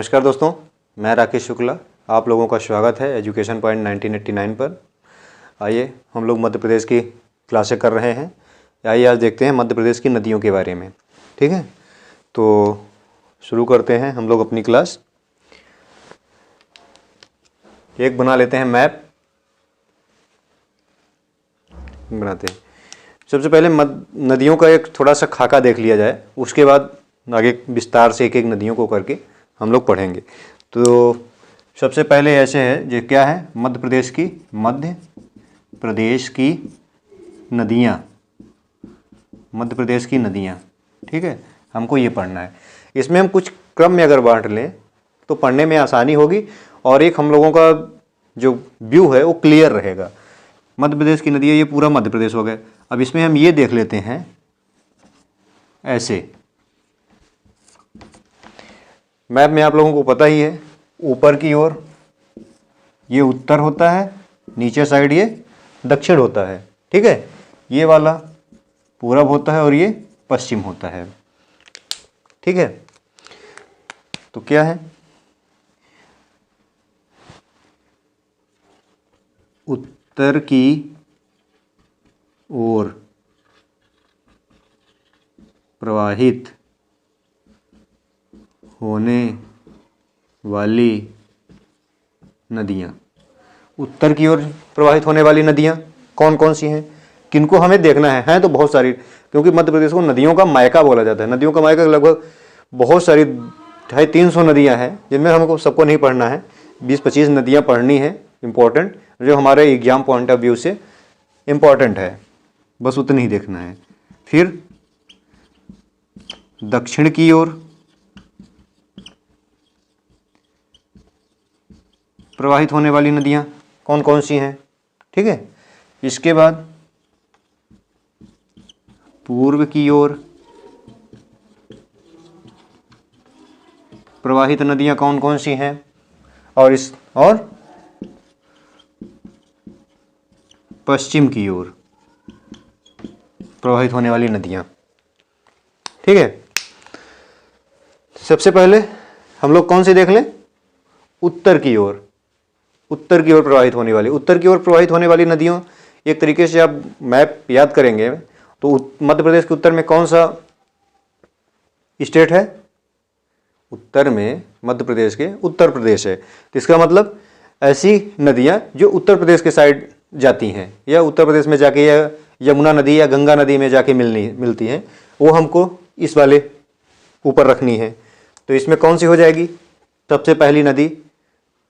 नमस्कार दोस्तों, मैं राकेश शुक्ला। आप लोगों का स्वागत है एजुकेशन पॉइंट 1989 पर। आइए हम लोग मध्य प्रदेश की क्लासें कर रहे हैं। आइए आज देखते हैं मध्य प्रदेश की नदियों के बारे में। ठीक है, तो शुरू करते हैं हम लोग अपनी क्लास। एक बना लेते हैं मैप, बनाते हैं। सबसे पहले नदियों का एक थोड़ा सा खाका देख लिया जाए, उसके बाद आगे विस्तार से एक एक नदियों को करके हम लोग पढ़ेंगे। तो सबसे पहले ऐसे है, जो क्या है, मध्य प्रदेश की नदियाँ, मध्य प्रदेश की नदियाँ। ठीक है, हमको ये पढ़ना है। इसमें हम कुछ क्रम में अगर बांट लें तो पढ़ने में आसानी होगी और एक हम लोगों का जो व्यू है वो क्लियर रहेगा। मध्य प्रदेश की नदियाँ, ये पूरा मध्य प्रदेश हो गया। अब इसमें हम ये देख लेते हैं, ऐसे मैप में आप लोगों को पता ही है, ऊपर की ओर ये उत्तर होता है, नीचे साइड ये दक्षिण होता है। ठीक है, ये वाला पूरब होता है और ये पश्चिम होता है। ठीक है, तो क्या है, उत्तर की ओर प्रवाहित होने वाली नदियाँ। उत्तर की ओर प्रवाहित होने वाली नदियाँ कौन कौन सी हैं, किनको हमें देखना है। हैं तो बहुत सारी, क्योंकि मध्य प्रदेश को नदियों का मायका बोला जाता है। नदियों का मायका लगभग बहुत सारी 250-300 नदियाँ हैं, जिनमें हमको सबको नहीं पढ़ना है। 20-25 नदियाँ पढ़नी है इम्पोर्टेंट, जो हमारे एग्जाम पॉइंट ऑफ व्यू से इम्पोर्टेंट है, बस उतनी ही देखना है। फिर दक्षिण की ओर प्रवाहित होने वाली नदियाँ कौन कौन सी हैं। ठीक है, इसके बाद पूर्व की ओर प्रवाहित नदियाँ कौन कौन सी हैं, और पश्चिम की ओर प्रवाहित होने वाली नदियाँ। ठीक है, सबसे पहले हम लोग कौन सी देख लें, उत्तर की ओर प्रवाहित होने वाली नदियों। एक तरीके से आप मैप याद करेंगे तो मध्य प्रदेश के उत्तर में कौन सा स्टेट है, उत्तर में मध्य प्रदेश के उत्तर प्रदेश है। तो इसका मतलब ऐसी नदियां जो उत्तर प्रदेश के साइड जाती हैं, या उत्तर प्रदेश में जाके, या यमुना नदी या गंगा नदी में जाके मिलती हैं, वो हमको इस वाले ऊपर रखनी है। तो इसमें कौन सी हो जाएगी, सबसे पहली नदी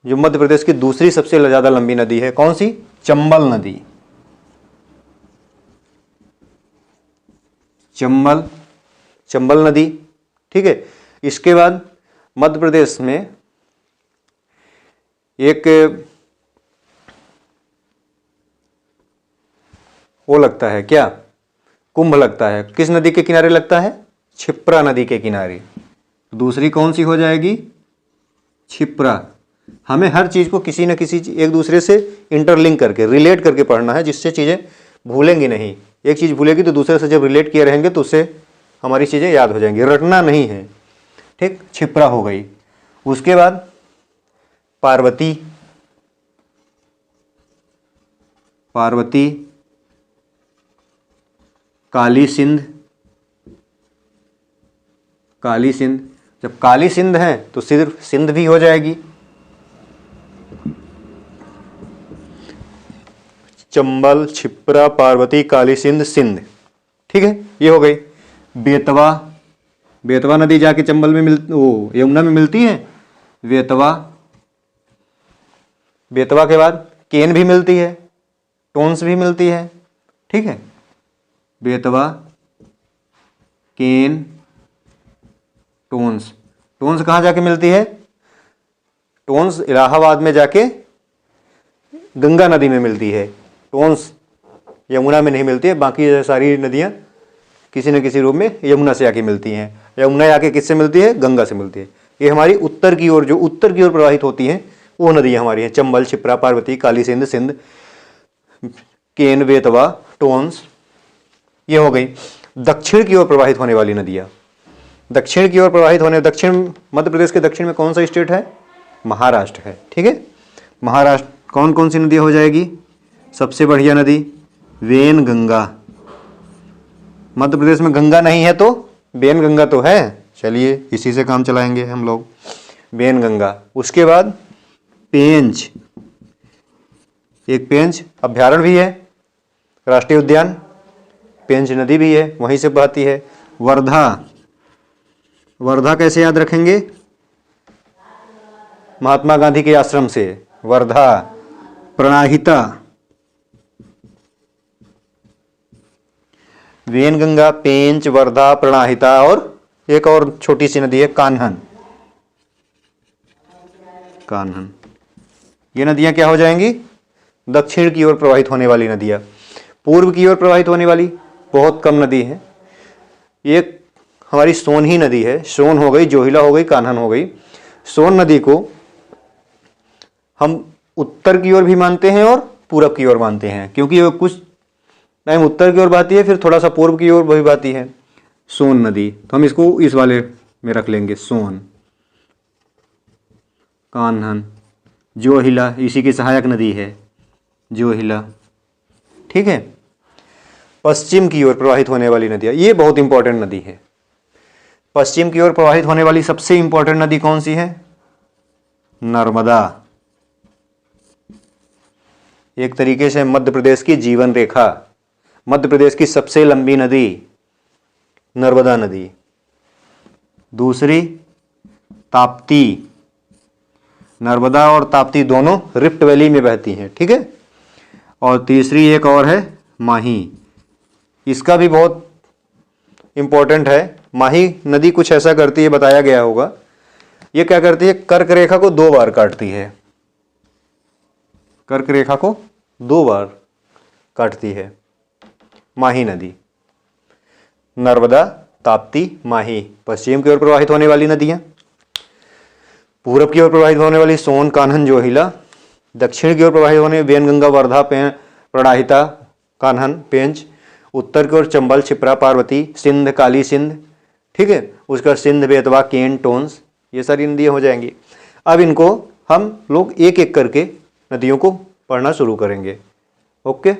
जो मध्य प्रदेश की दूसरी सबसे ज़्यादा लंबी नदी है, कौन सी, चंबल नदी। चंबल नदी। ठीक है, इसके बाद मध्य प्रदेश में एक वो लगता है, क्या, कुंभ लगता है। किस नदी के किनारे लगता है, क्षिप्रा नदी के किनारे। दूसरी कौन सी हो जाएगी, क्षिप्रा। हमें हर चीज़ को किसी न किसी एक दूसरे से इंटरलिंक करके, रिलेट करके पढ़ना है, जिससे चीज़ें भूलेंगी नहीं। एक चीज़ भूलेगी तो दूसरे से जब रिलेट किए रहेंगे तो उससे हमारी चीज़ें याद हो जाएंगी, रटना नहीं है। ठीक, क्षिप्रा हो गई। उसके बाद पार्वती, काली सिंध। जब काली सिंध है तो सिर्फ सिंध भी हो जाएगी। चंबल, क्षिप्रा, पार्वती, काली सिंध, सिंध। ठीक है, ये हो गई। बेतवा नदी जाके चंबल में यमुना में मिलती है। बेतवा के बाद केन भी मिलती है, टोंस भी मिलती है। ठीक है, बेतवा, केन, टोंस कहाँ जाके मिलती है, टोंस इलाहाबाद में जाके गंगा नदी में मिलती है। टोंस यमुना में नहीं मिलती है। बाकी सारी नदियाँ किसी न किसी रूप में यमुना से आके मिलती हैं। यमुना आके किससे मिलती है, गंगा से मिलती है। ये हमारी उत्तर की ओर प्रवाहित होती हैं वो नदियाँ हमारी हैं, चंबल, क्षिप्रा, पार्वती, काली सिंध, केन, बेतवा, टोंस, ये हो गई। दक्षिण की ओर प्रवाहित होने वाली नदियाँ, दक्षिण की ओर प्रवाहित होने, दक्षिण मध्य प्रदेश के दक्षिण में कौन सा स्टेट है? महाराष्ट्र है। ठीक है, महाराष्ट्र कौन कौन सी नदी हो जाएगी? सबसे बढ़िया नदी वेन गंगा। मध्य प्रदेश में गंगा नहीं है तो वेन गंगा तो है। चलिए इसी से काम चलाएंगे हम लोग, वेन गंगा। उसके बाद पेंच, एक पेंच अभ्यारण्य भी है, राष्ट्रीय उद्यान, पेंच नदी भी है, वहीं से बहती है। वर्धा, वर्धा कैसे याद रखेंगे? महात्मा गांधी के आश्रम से वर्धा। प्रणाहिता, वेनगंगा, पेंच, वर्धा, प्रणाहिता, और एक और छोटी सी नदी है कान्हन। कान्हन, ये नदियां क्या हो जाएंगी? दक्षिण की ओर प्रवाहित होने वाली नदियां। पूर्व की ओर प्रवाहित होने वाली बहुत कम नदी है। एक हमारी सोन ही नदी है, सोन हो गई, जोहिला हो गई, कान्हन हो गई। सोन नदी को हम उत्तर की ओर भी मानते हैं और पूरब की ओर मानते हैं, क्योंकि वो कुछ टाइम उत्तर की ओर बहती है, फिर थोड़ा सा पूर्व की ओर भी बहती है सोन नदी। तो हम इसको इस वाले में रख लेंगे, सोन, कान्हन, जोहिला इसी की सहायक नदी है, जोहिला। ठीक है, पश्चिम की ओर प्रवाहित होने वाली नदियाँ, ये बहुत इंपॉर्टेंट नदी है। पश्चिम की ओर प्रवाहित होने वाली सबसे इंपॉर्टेंट नदी कौन सी है? नर्मदा। एक तरीके से मध्य प्रदेश की जीवन रेखा, मध्य प्रदेश की सबसे लंबी नदी नर्मदा नदी। दूसरी ताप्ती, नर्मदा और ताप्ती दोनों रिफ्ट वैली में बहती हैं। ठीक है, और तीसरी एक और है माही, इसका भी बहुत इंपॉर्टेंट है। माही नदी कुछ ऐसा करती है, बताया गया होगा, ये क्या करती है? कर्क रेखा को 2 बार काटती है, कर्क रेखा को 2 बार काटती है माही नदी। नर्मदा, ताप्ती, माही पश्चिम की ओर प्रवाहित होने वाली नदियां। पूरब की ओर प्रवाहित होने वाली सोन, कान्हन, जोहिला। दक्षिण की ओर प्रवाहित होने वेनगंगा, वर्धा, प्रणाहिता, कान्हन, पेंच। उत्तर की ओर चंबल, क्षिप्रा, पार्वती, सिंध, काली सिंध। ठीक है, उसका सिंध, बेतवा, केन, टोंस, ये सारी नदियाँ हो जाएंगी। अब इनको हम लोग एक एक करके नदियों को पढ़ना शुरू करेंगे। ओके।